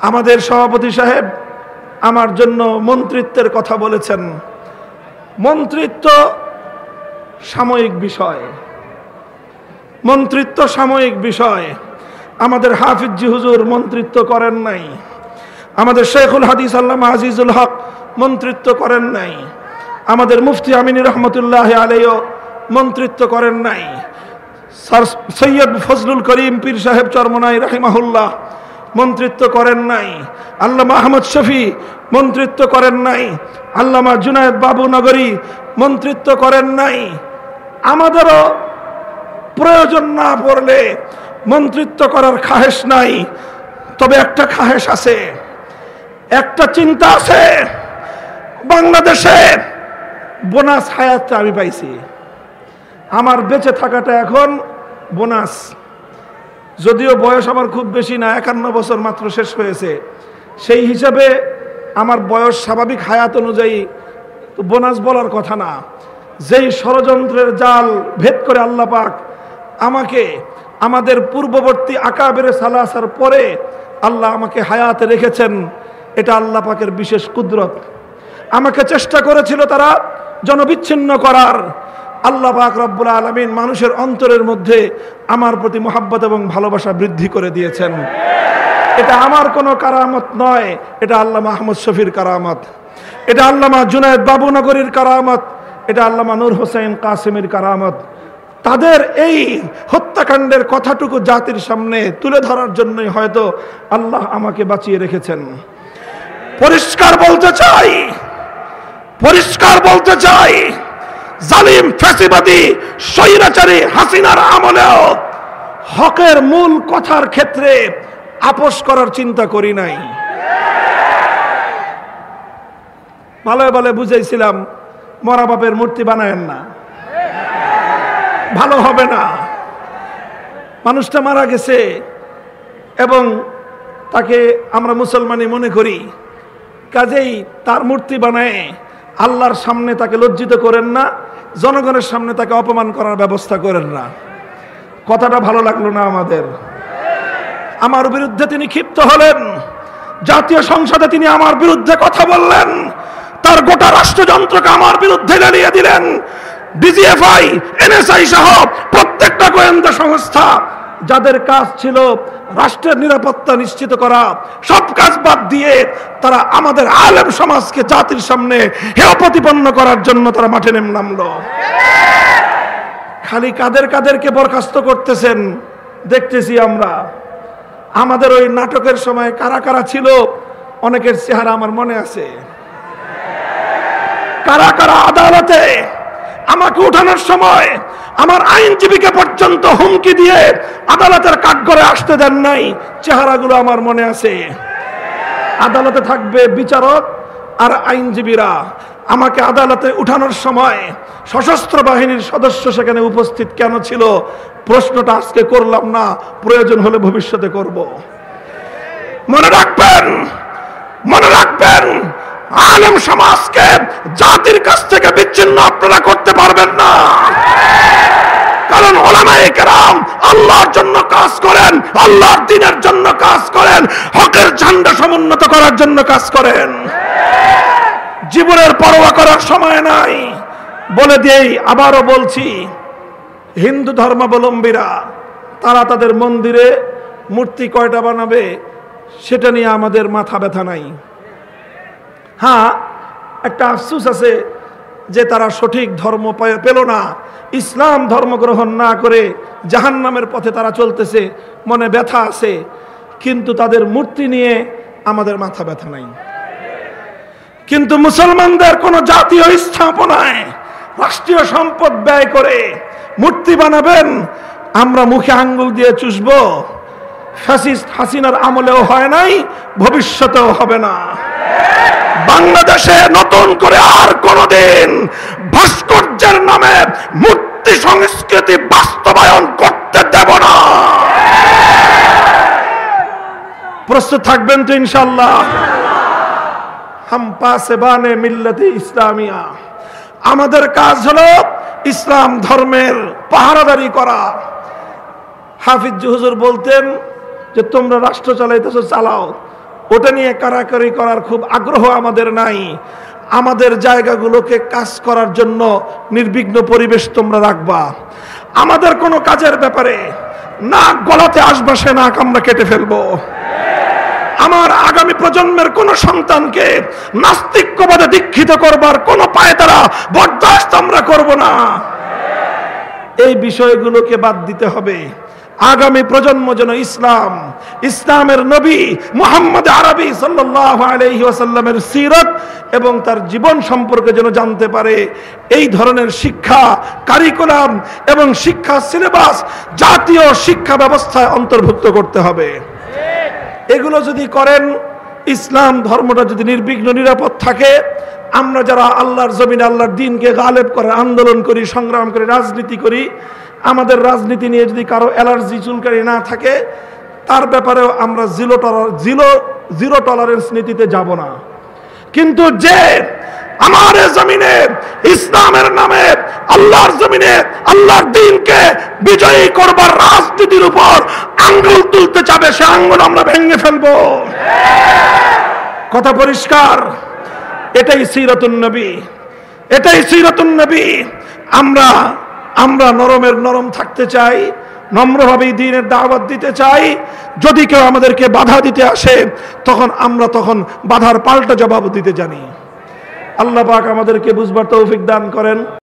আমাদের সভাপতি সাহেব আমার জন্য মন্ত্রিত্বের কথা বলেছেন। মন্ত্রিত্ব সাময়িক বিষয়, মন্ত্রিত্ব সাময়িক বিষয়। আমাদের হাফিজি হুজুর মন্ত্রিত্ব করেন নাই, আমাদের শেখুল হাদিস আল্লামা আজিজুল হক মন্ত্রিত্ব করেন নাই, আমাদের মুফতি আমিনী রহমতুল্লাহ আলাইহিও মন্ত্রিত্ব করেন নাই, স্যার সৈয়দ ফজলুল করিম পীর সাহেব চরমনাই রাহিমাহুল্লাহ মন্ত্রিত্ব করেন নাই, আল্লামা আহমদ শফি মন্ত্রিত্ব করেন নাই, আল্লামা জুনায়েদ বাবু নগরী মন্ত্রিত্ব করেন নাই। আমাদেরও প্রয়োজন না পড়লে মন্ত্রিত্ব করার খাহেশ নাই, তবে একটা খাহেশ আছে, একটা চিন্তা আছে। বাংলাদেশে বোনাস হায়াতটা আমি পাইছি, আমার বেঁচে থাকাটা এখন বোনাস। যদিও বয়স আমার খুব বেশি না, 51 বছর মাত্র শেষ হয়েছে, সেই হিসাবে আমার বয়স স্বাভাবিক হায়াত অনুযায়ী তো বোনাস বলার কথা না। যেই ষড়যন্ত্রের জাল ভেদ করে আল্লাহ পাক আমাকে আমাদের পূর্ববর্তী আকাবের সালাসার পরে আল্লাহ আমাকে হায়াতে রেখেছেন, এটা আল্লাহ পাকের বিশেষ কুদরত। আমাকে চেষ্টা করেছিল তারা জনবিচ্ছিন্ন করার, আল্লাহ পাক রব্বুল আলামিন মানুষের অন্তরের মধ্যে আমার প্রতি মহব্বত এবং ভালোবাসা বৃদ্ধি করে দিয়েছেন। এটা আমার কোনো কারামত নয়, এটা আল্লামা আহমদ শফির কারামত, এটা আল্লামা জুনায়েদ বাবু নগরীর কারামত, এটা আল্লামা নূর হোসেন কাসেমের কারামত। তাদের এই হত্যাকাণ্ডের কথাটুকু জাতির সামনে তুলে ধরার জন্যই হয়তো আল্লাহ আমাকে বাঁচিয়ে রেখেছেন। পরিষ্কার বলতে চাই, পরিষ্কার বলতে চাই, জালিম ফ্যাসিবাদী স্বৈরাচারী হাসিনার আমলেও হকের মূল কথার ক্ষেত্রে আপোষ করার চিন্তা করি নাই। ভালো ভালো বুঝাইছিলাম, মরা বাপের মূর্তি বানায়েন না, ভালো হবে না। মানুষটা মারা গেছে এবং তাকে আমরা মুসলমানই মনে করি, কাজেই তার মূর্তি বানায় আল্লাহর সামনে তাকে লজ্জিত করেন না, জনগণের সামনে তাকে অপমান করার ব্যবস্থা করেন না। কথাটা ভালো লাগলো না আমাদের। আমার বিরুদ্ধে তিনি ক্ষিপ্ত হলেন, জাতীয় সংসদে তিনি আমার বিরুদ্ধে কথা বললেন, তার গোটা রাষ্ট্রযন্ত্রকে আমার বিরুদ্ধে লেলিয়ে দিলেন। ডিজিএফআই, এনএসআই সহ প্রত্যেকটা গোয়েন্দা সংস্থা যাদের কাজ ছিল রাষ্ট্রের নিরাপত্তা নিশ্চিত করা, সব কাজ বাদ দিয়ে তারা আমাদের আলেম সমাজকে জাতির সামনে হেয় প্রতিপন্ন করার জন্য তারা মাঠে নামলো। খালি কাদেরকে বরখাস্ত করতেছেন দেখতেছি আমরা। আমাদের ওই নাটকের সময় কারা কারা ছিল অনেকের চেহারা আমার মনে আছে। কারা কারা আদালতে আমাকে উঠানোর সময় আমার আইনজীবীকে পর্যন্ত হুমকি দিয়ে আদালতের কাঠগড়ে আসতে দেন নাই, চেহারাগুলো আমার মনে আছে। আদালতে থাকবে বিচারক আর আইনজীবীরা। আমাকে আদালতে উঠানোর সময় সশস্ত্র বাহিনীর সদস্য সেখানে উপস্থিত কেন ছিল, প্রশ্নটা আজকে করলাম না, প্রয়োজন হলে ভবিষ্যতে করব। মনে রাখবেন, মনে রাখবেন, আলেম সমাজকে জাতির কাছ থেকে বিচ্ছিন্ন আপনারা করতে পারবেন না। কারণ উলামায়ে কেরাম আল্লাহর জন্য কাজ করেন, আল্লাহর দ্বীনের জন্য কাজ করেন, হকের ঝান্ডা সমুন্নত করার জন্য কাজ করেন। জীবনের পরোয়া করার সময় নাই। বলে দিই, আবারও বলছি, হিন্দু ধর্মাবলম্বীরা তারা তাদের মন্দিরে মূর্তি কয়টা বানাবে সেটা নিয়ে আমাদের মাথা ব্যথা নাই। হ্যাঁ, একটা আফসোস আছে যে তারা সঠিক ধর্ম পেল না, ইসলাম ধর্ম গ্রহণ না করে জাহান্নামের পথে তারা চলতেছে, মনে ব্যথা আছে। কিন্তু তাদের মূর্তি নিয়ে আমাদের মাথা ব্যথা নাই। কিন্তু মুসলমানদের কোন জাতীয় স্থাপনায় রাষ্ট্রীয় সম্পদ ব্যয় করে মূর্তি বানাবেন, আমরা মুখে আঙ্গুল দিয়ে চুষবো। ফ্যাসিস্ট হাসিনার আমলেও হয় নাই, ভবিষ্যতেও হবে না। বাংলাদেশে নতুন করে আর কোনদিন ভাস্কর্যের নামে মূর্তি সংস্কৃতি বাস্তবায়ন করতে দেব না। প্রস্তুত থাকবেন তো ইনশাআল্লাহ? হাম পাসবানে মিল্লাতে ইসলামিয়া, আমাদের কাজ হলো ইসলাম ধর্মের পাহারাদারি করা। হাফিজ হুজুর বলতেন যে তোমরা রাষ্ট্র চালাইতেছো, চালাও, ওটা নিয়ে কারাকারি করার খুব আগ্রহ আমাদের নাই। আমাদের জায়গাগুলোকে কাজ করার জন্য নির্বিঘ্ন পরিবেশ তোমরা রাখবা। আমাদের কোনো কাজের ব্যাপারে নাক গলাতে আসবে সে নাক আমরা কেটে ফেলবো। আমার আগামী প্রজন্মের কোন সন্তানকে নাস্তিক্যবাদে দীক্ষিত করবার কোন পায়তারা বরদাস্ত আমরা করব না। এই বিষয়গুলোকে বাদ দিতে হবে। আগামী প্রজন্ম যেন ইসলামের নবী মুহাম্মদ আরবি সাল্লাল্লাহু আলাইহি ওয়াসাল্লামের সিরাত এবং তার জীবন সম্পর্কে যেন জানতে পারে। এই ধরনের শিক্ষা কারিকুলাম এবং শিক্ষা সিলেবাস জাতীয় শিক্ষা ব্যবস্থায় অন্তর্ভুক্ত করতে হবে। এগুলো যদি করেন, ইসলাম ধর্মটা যদি নির্বিঘ্ন নিরাপদ থাকে, আমরা যারা আল্লাহর জমিনে আল্লাহর দ্বীনকে গালেব করার আন্দোলন করি, সংগ্রাম করি, রাজনীতি করি, আমাদের রাজনীতি নিয়ে যদি কারো অ্যালার্জি চুলকানি না থাকে, তার ব্যাপারেও আমরা জিরো টলারেন্স নীতিতে যাব না। কিন্তু যে আমার জমিনে ইসলামের নামে আল্লাহর জমিনে আল্লাহর দ্বীনকে বিজয়ী করবার রাজনীতির উপর আঙ্গুল তুলতে চাবে, সে আঙ্গুল আমরা ভেঙে ফেলবো। কথা পরিষ্কার। এটাই সিরাতুন নবী, এটাই সিরাতুন নবী। আমরা নরমের নরম থাকতে চাই, নম্রভাবে দ্বীনের দাওয়াত দিতে চাই। যদি কেউ আমাদেরকে বাধা দিতে আসে, তখন বাধার পাল্টা জবাব দিতে জানি। আল্লাহ পাক আমাদেরকে বুঝবার তৌফিক দান করেন।